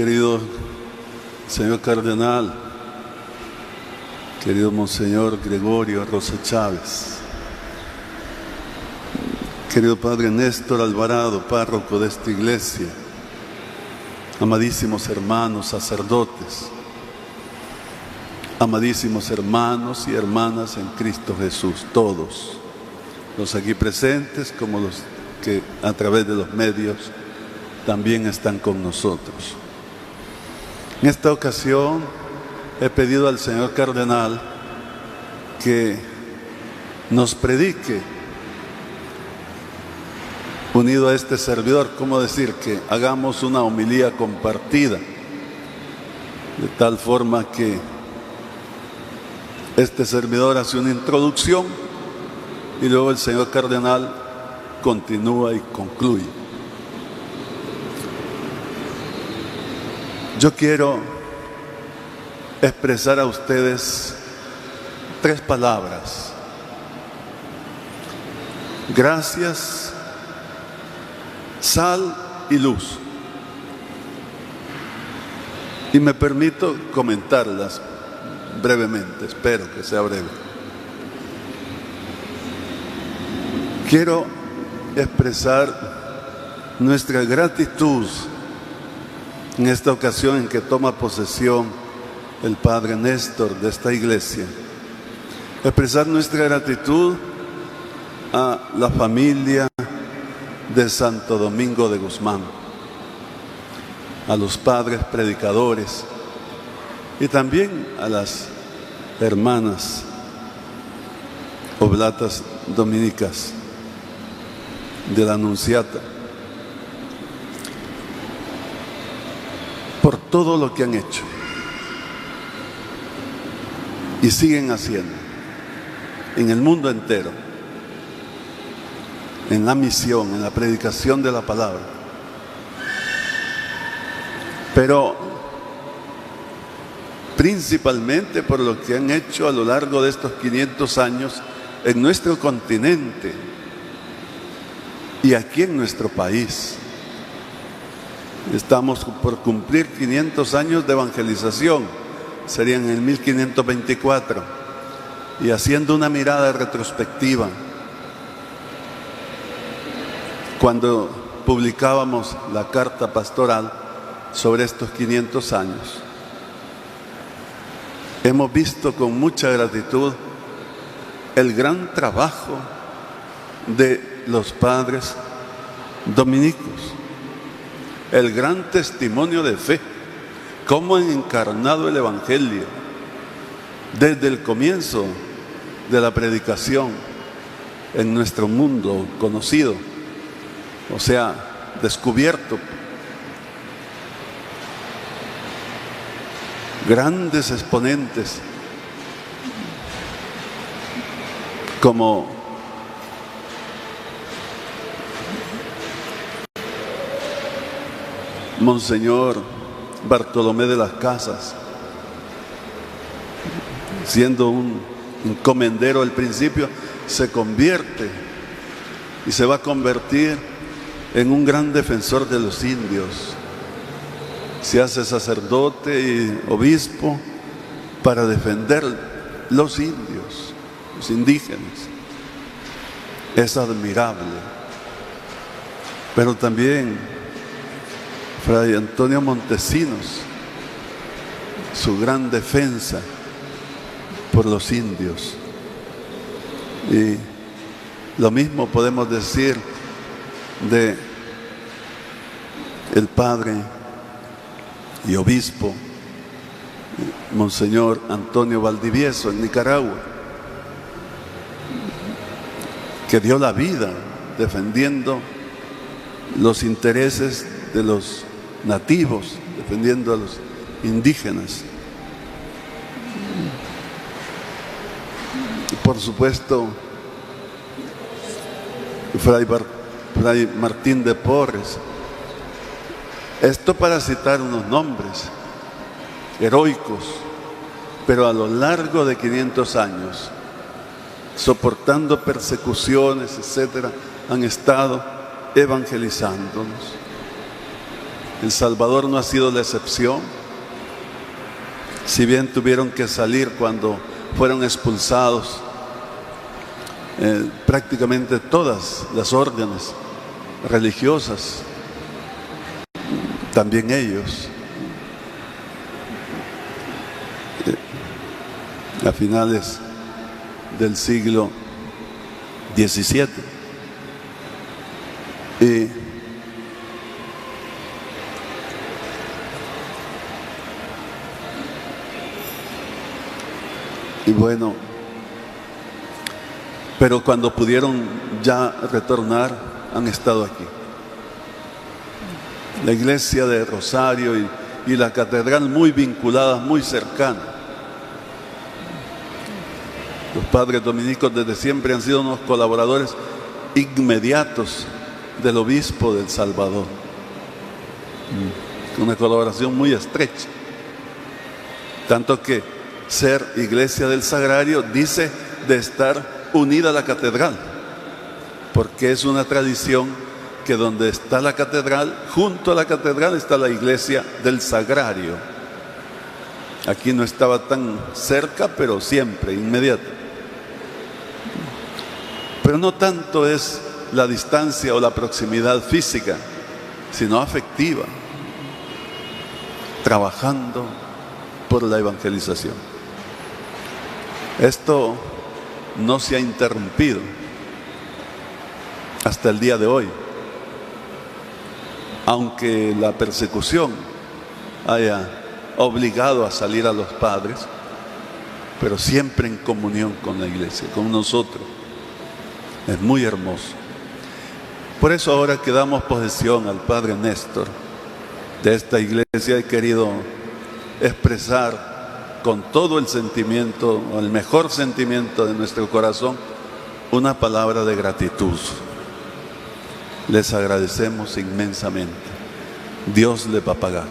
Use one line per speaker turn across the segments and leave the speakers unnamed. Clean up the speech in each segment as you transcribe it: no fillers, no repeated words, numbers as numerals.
querido señor cardenal, querido monseñor Gregorio Rosa Chávez, querido padre Néstor Alvarado, párroco de esta iglesia, amadísimos hermanos sacerdotes, amadísimos hermanos y hermanas en Cristo Jesús, todos, los aquí presentes como los que a través de los medios también están con nosotros. En esta ocasión he pedido al señor cardenal que nos predique, unido a este servidor, ¿cómo decir? Que hagamos una homilía compartida, de tal forma que este servidor hace una introducción y luego el señor cardenal continúa y concluye. Yo quiero expresar a ustedes 3 palabras. Gracias, sal y luz. Y me permito comentarlas brevemente, espero que sea breve. Quiero expresar nuestra gratitud en esta ocasión en que toma posesión el padre Néstor de esta iglesia. Expresar nuestra gratitud a la familia de Santo Domingo de Guzmán, a los padres predicadores y también a las hermanas oblatas dominicas de la Anunciata, por todo lo que han hecho y siguen haciendo en el mundo entero, en la misión, en la predicación de la palabra. Pero principalmente por lo que han hecho a lo largo de estos 500 años en nuestro continente y aquí en nuestro país. Estamos por cumplir 500 años de evangelización, serían en el 1524, y haciendo una mirada retrospectiva, cuando publicábamos la carta pastoral sobre estos 500 años, hemos visto con mucha gratitud el gran trabajo de los padres dominicos, el gran testimonio de fe, cómo han encarnado el Evangelio desde el comienzo de la predicación en nuestro mundo conocido, o sea, descubierto. Grandes exponentes como Monseñor Bartolomé de las Casas, siendo un encomendero al principio, se convierte y se va a convertir en un gran defensor de los indios. Se hace sacerdote y obispo para defender los indios, los indígenas. Es admirable. Pero también Fray Antonio Montesinos, su gran defensa por los indios. Y lo mismo podemos decir de el padre y obispo Monseñor Antonio Valdivieso en Nicaragua, que dio la vida defendiendo los intereses de los nativos, defendiendo a los indígenas. Y por supuesto, Fray Martín de Porres. Esto para citar unos nombres heroicos, pero a lo largo de 500 años, soportando persecuciones, etcétera, han estado evangelizándonos. El Salvador no ha sido la excepción. Si bien tuvieron que salir cuando fueron expulsados prácticamente todas las órdenes religiosas, también ellos, a finales del siglo XVII, y bueno, pero cuando pudieron ya retornar, han estado aquí. La iglesia de Rosario y la catedral muy vinculadas, muy cercanas. Los padres dominicos desde siempre han sido unos colaboradores inmediatos del obispo del Salvador. Una colaboración muy estrecha. Tanto que ser iglesia del Sagrario dice de estar unida a la catedral, porque es una tradición que donde está la catedral, junto a la catedral está la iglesia del Sagrario. Aquí no estaba tan cerca, pero siempre, inmediato. Pero no tanto es la distancia o la proximidad física, sino afectiva, trabajando por la evangelización. Esto no se ha interrumpido hasta el día de hoy, aunque la persecución haya obligado a salir a los padres, pero siempre en comunión con la iglesia, con nosotros. Es muy hermoso. Por eso ahora que damos posesión al Padre Néstor de esta iglesia, he querido expresar con todo el sentimiento, el mejor sentimiento de nuestro corazón, una palabra de gratitud. Les agradecemos inmensamente. Dios les va a pagar.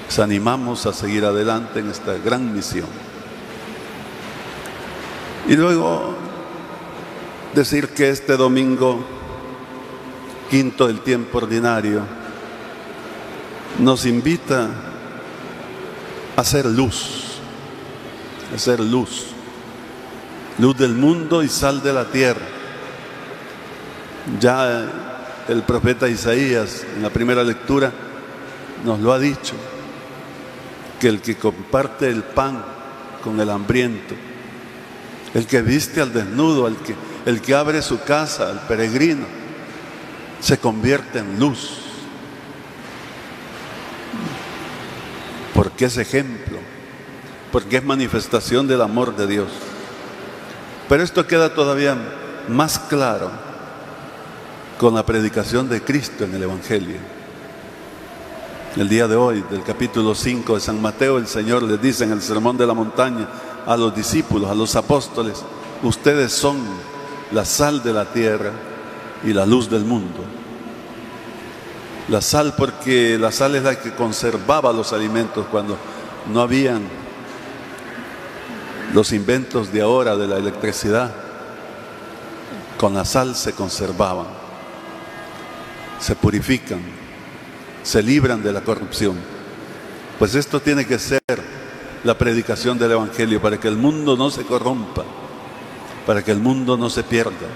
Les animamos a seguir adelante en esta gran misión. Y luego decir que este domingo, quinto del tiempo ordinario, nos invita a hacer luz, luz del mundo y sal de la tierra. Ya el profeta Isaías en la primera lectura nos lo ha dicho, que el que comparte el pan con el hambriento, el que viste al desnudo, el que abre su casa al peregrino, se convierte en luz. Porque es ejemplo, porque es manifestación del amor de Dios. Pero esto queda todavía más claro con la predicación de Cristo en el Evangelio. El día de hoy, del capítulo 5 de San Mateo, el Señor les dice en el Sermón de la Montaña a los discípulos, a los apóstoles: ustedes son la sal de la tierra y la luz del mundo. La sal, porque la sal es la que conservaba los alimentos cuando no habían los inventos de ahora de la electricidad. Con la sal se conservaban, se purifican, se libran de la corrupción. Pues esto tiene que ser la predicación del Evangelio, para que el mundo no se corrompa, para que el mundo no se pierda.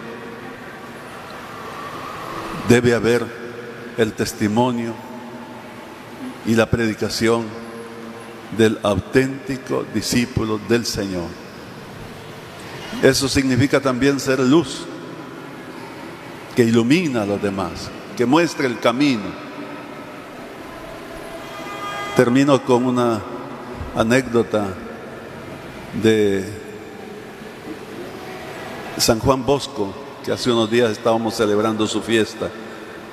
Debe haber el testimonio y la predicación del auténtico discípulo del Señor. Eso significa también ser luz, que ilumina a los demás, que muestra el camino. Termino con una anécdota de San Juan Bosco, que hace unos días estábamos celebrando su fiesta,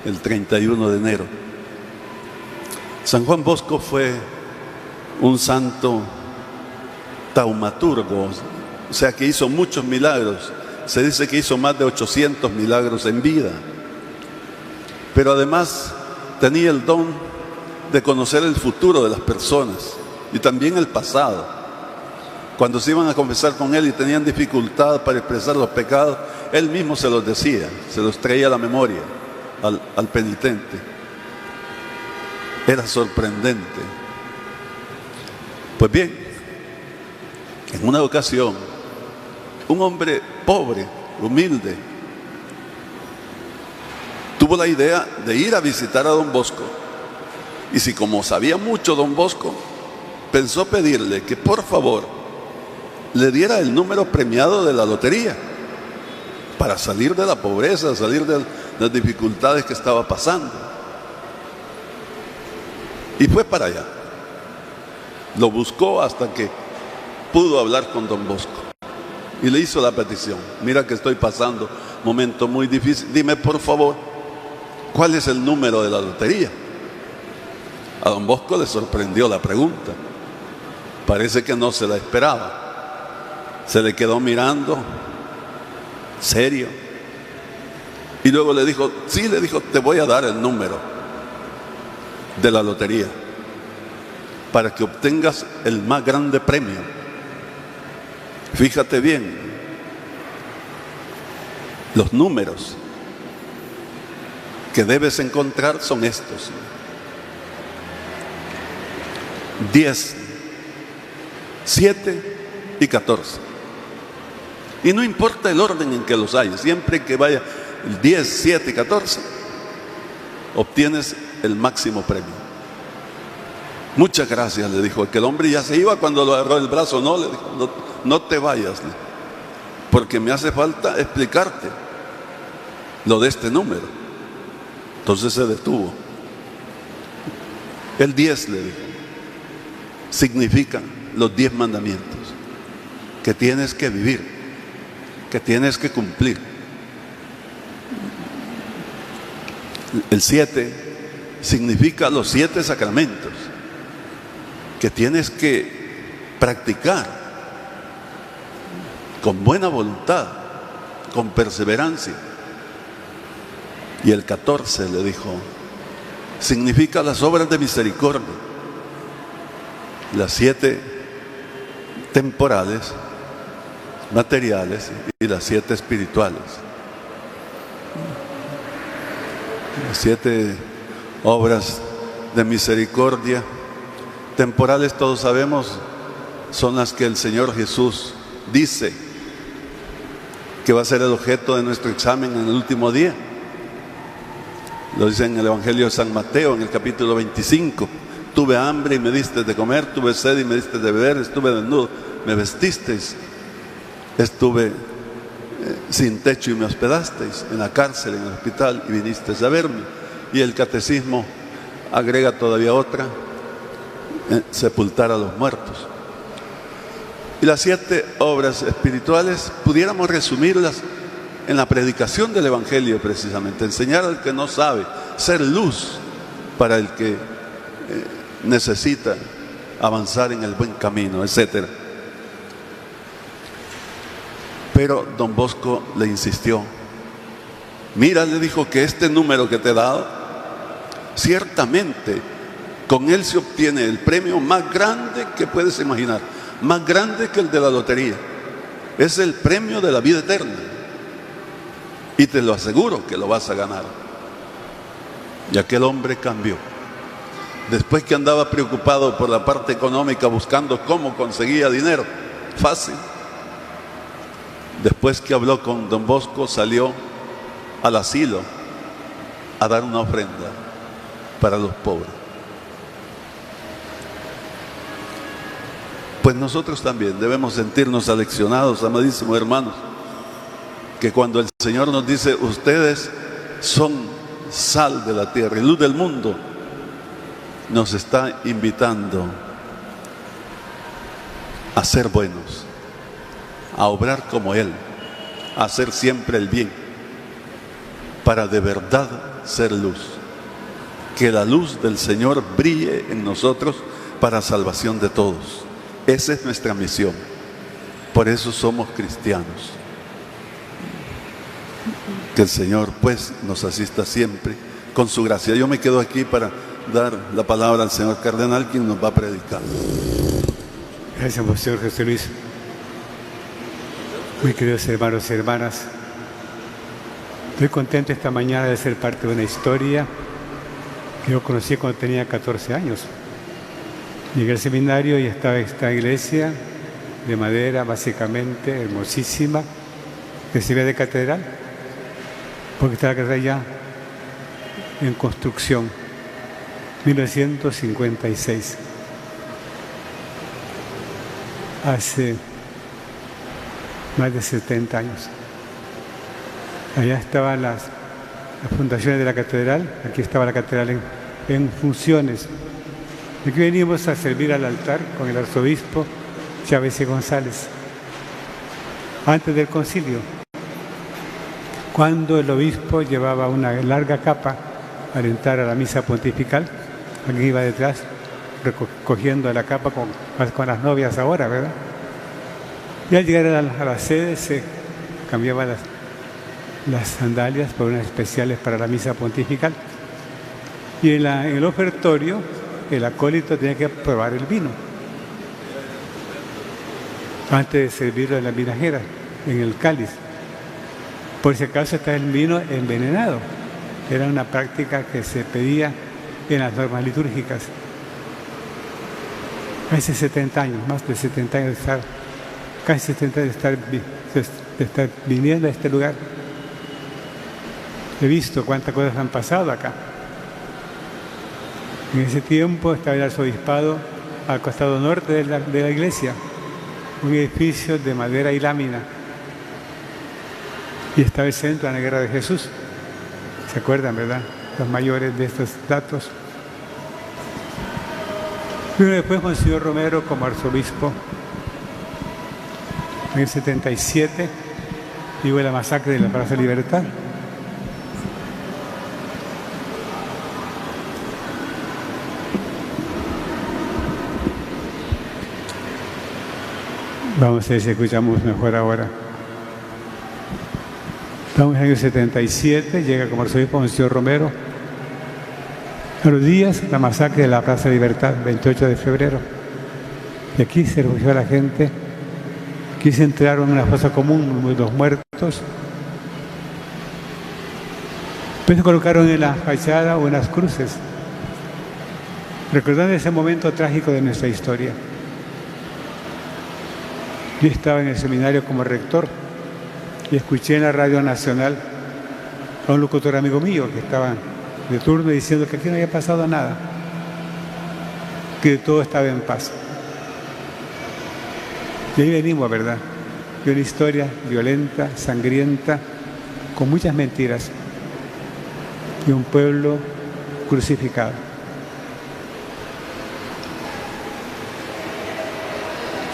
el 31 de enero. San Juan Bosco fue un santo taumaturgo, o sea que hizo muchos milagros. Se dice que hizo más de 800 milagros en vida. Pero además tenía el don de conocer el futuro de las personas y también el pasado. Cuando se iban a confesar con él y tenían dificultad para expresar los pecados, él mismo se los decía, se los traía a la memoria al penitente. Era sorprendente. Pues bien, en una ocasión, un hombre pobre, humilde, tuvo la idea de ir a visitar a don Bosco. Y si como sabía mucho don Bosco, pensó pedirle que por favor le diera el número premiado de la lotería para salir de la pobreza, salir de las dificultades que estaba pasando. Y fue para allá. Lo buscó hasta que pudo hablar con don Bosco. Y le hizo la petición: mira que estoy pasando un momento muy difícil. Dime por favor, ¿cuál es el número de la lotería? A don Bosco le sorprendió la pregunta. Parece que no se la esperaba. Se le quedó mirando, serio. Y luego le dijo, sí, le dijo, te voy a dar el número de la lotería para que obtengas el más grande premio. Fíjate bien, los números que debes encontrar son estos: 10, 7 y 14. Y no importa el orden en que los hay, siempre que vaya el 10, 7 y 14, obtienes el máximo premio. Muchas gracias, le dijo. Que el hombre ya se iba cuando lo agarró el brazo. No, le dijo, no te vayas, porque me hace falta explicarte lo de este número. Entonces se detuvo. El 10, le dijo, significa los 10 mandamientos que tienes que vivir, que tienes que cumplir. El 7 significa los 7 sacramentos que tienes que practicar con buena voluntad, con perseverancia. Y el 14, le dijo, significa las obras de misericordia, las 7 temporales, materiales, y las 7 espirituales. Las 7 obras de misericordia temporales, todos sabemos, son las que el Señor Jesús dice que va a ser el objeto de nuestro examen en el último día. Lo dice en el Evangelio de San Mateo, en el capítulo 25. Tuve hambre y me diste de comer, tuve sed y me diste de beber, estuve desnudo, me vestisteis, estuve sin techo y me hospedasteis, en la cárcel, en el hospital y vinisteis a verme. Y el catecismo agrega todavía otra: sepultar a los muertos. Y las 7 obras espirituales pudiéramos resumirlas en la predicación del Evangelio, precisamente: enseñar al que no sabe, ser luz para el que necesita avanzar en el buen camino, etc. Pero don Bosco le insistió. Mira, le dijo, que este número que te he dado, ciertamente con él se obtiene el premio más grande que puedes imaginar, más grande que el de la lotería. Es el premio de la vida eterna, y te lo aseguro que lo vas a ganar. Y aquel hombre cambió. Después que andaba preocupado por la parte económica, buscando cómo conseguía dinero fácil, después que habló con don Bosco, salió al asilo a dar una ofrenda para los pobres. Pues nosotros también debemos sentirnos aleccionados, amadísimos hermanos, que cuando el Señor nos dice, ustedes son sal de la tierra y luz del mundo, nos está invitando a ser buenos, a obrar como Él, a hacer siempre el bien, para de verdad ser luz. Que la luz del Señor brille en nosotros para salvación de todos. Esa es nuestra misión. Por eso somos cristianos. Que el Señor pues nos asista siempre con su gracia. Yo me quedo aquí para dar la palabra al señor cardenal, quien nos va a predicar.
Gracias, Monseñor José Luis. Muy queridos hermanos y hermanas, estoy contento esta mañana de ser parte de una historia que yo conocí cuando tenía 14 años. Llegué al seminario y estaba esta iglesia de madera, básicamente, hermosísima, que sirve de catedral, porque está la catedral ya en construcción, 1956. Hace más de 70 años. Allá estaban las fundaciones de la catedral, aquí estaba la catedral en funciones. Aquí venimos a servir al altar con el arzobispo Chávez y González, antes del concilio, cuando el obispo llevaba una larga capa al entrar a la misa pontifical. Aquí iba detrás recogiendo la capa con las novias ahora, ¿verdad? Y al llegar a la sede se cambiaba las sandalias por unas especiales para la misa pontifical. Y en el ofertorio el acólito tenía que probar el vino antes de servirlo en la vinajera, en el cáliz. Por si acaso está el vino envenenado. Era una práctica que se pedía en las normas litúrgicas. Hace 70 años, más de 70 años de estar, casi 70 años de estar viniendo a este lugar. He visto cuántas cosas han pasado acá. En ese tiempo estaba el arzobispado al costado norte de la iglesia, un edificio de madera y lámina. Y estaba el centro de la Guerra de Jesús. ¿Se acuerdan, verdad? Los mayores de estos datos. Y después Monseñor Romero como arzobispo. En el 77 hubo la masacre de la Plaza Libertad. Vamos a ver si escuchamos mejor ahora. Estamos en el año 77, llega como arzobispo Monseñor Romero. A los días, la masacre de la Plaza Libertad, 28 de febrero. Y aquí se refugió a la gente. Aquí se entraron en una fosa común los muertos. Después se colocaron en la fachada unas cruces, recordando ese momento trágico de nuestra historia. Yo estaba en el seminario como rector y escuché en la Radio Nacional a un locutor amigo mío que estaba de turno diciendo que aquí no había pasado nada, que todo estaba en paz. Y ahí venimos, ¿verdad? Y una historia violenta, sangrienta, con muchas mentiras, y un pueblo crucificado.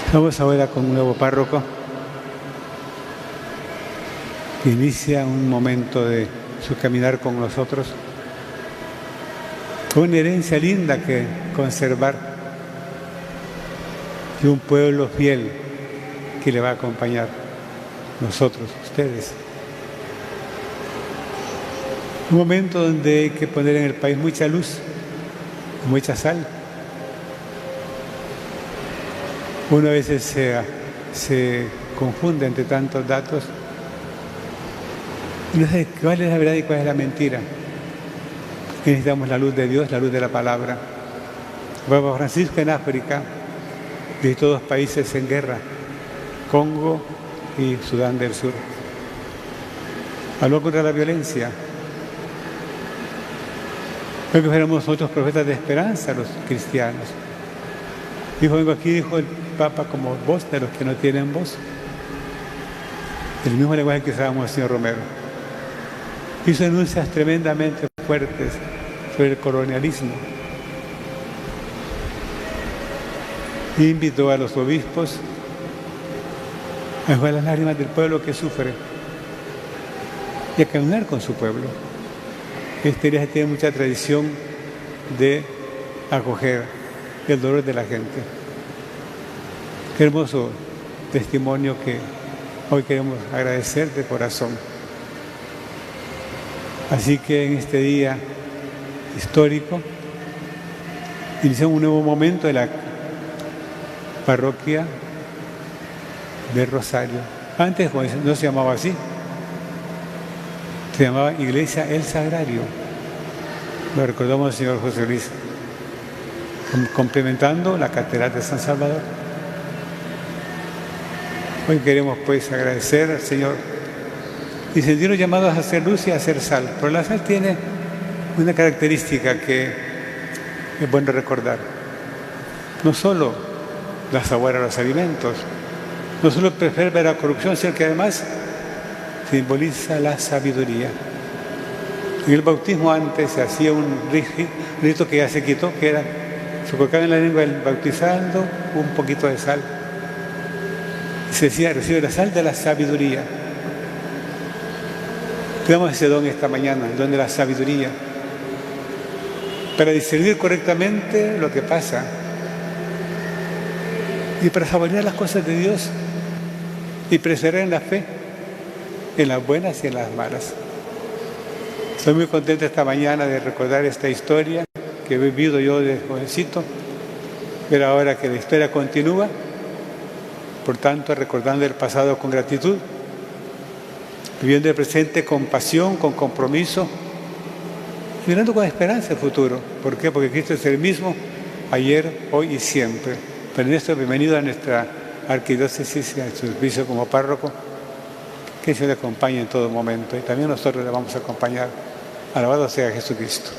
Estamos ahora con un nuevo párroco que inicia un momento de su caminar con nosotros, con una herencia linda que conservar, y un pueblo fiel que le va a acompañar, nosotros, ustedes. Un momento donde hay que poner en el país mucha luz, mucha sal. Uno a veces se confunde entre tantos datos y no sabe cuál es la verdad y cuál es la mentira. Necesitamos la luz de Dios, la luz de la palabra. Papa Francisco en África, de todos países en guerra, Congo y Sudán del Sur. Habló contra la violencia. Creo que fuéramos nosotros profetas de esperanza, los cristianos. Dijo, vengo aquí, dijo el Papa, como voz de los que no tienen voz. El mismo lenguaje que usábamos el señor Romero. Hizo denuncias tremendamente fuertes sobre el colonialismo. Invitó a los obispos a enjuagar las lágrimas del pueblo que sufre y a caminar con su pueblo. Esta iglesia tiene mucha tradición de acoger el dolor de la gente. Qué hermoso testimonio que hoy queremos agradecer de corazón. Así que en este día histórico iniciamos un nuevo momento de la parroquia de Rosario. Antes no se llamaba así, se llamaba Iglesia El Sagrario. Lo recordamos al señor José Luis, complementando la Catedral de San Salvador. Hoy queremos pues agradecer al Señor y sentirnos llamados a hacer luz y a hacer sal. Pero la sal tiene una característica que es bueno recordar. No solo da sabor a los alimentos, no solo preserva la corrupción, sino que además simboliza la sabiduría. En el bautismo antes se hacía un rito que ya se quitó, que era, se colocaba en la lengua del bautizando un poquito de sal. Y se decía, recibe la sal de la sabiduría. Tenemos ese don esta mañana, el don de la sabiduría, para discernir correctamente lo que pasa y para saborear las cosas de Dios y perseverar en la fe, en las buenas y en las malas. Estoy muy contento esta mañana de recordar esta historia que he vivido yo de jovencito, pero ahora que la historia continúa, por tanto recordando el pasado con gratitud, viviendo el presente con pasión, con compromiso, mirando con esperanza el futuro. ¿Por qué? Porque Cristo es el mismo ayer, hoy y siempre. Pero en esto, bienvenido a nuestra arquidiócesis, a su servicio como párroco. Que el Señor le acompañe en todo momento y también nosotros le vamos a acompañar. Alabado sea Jesucristo.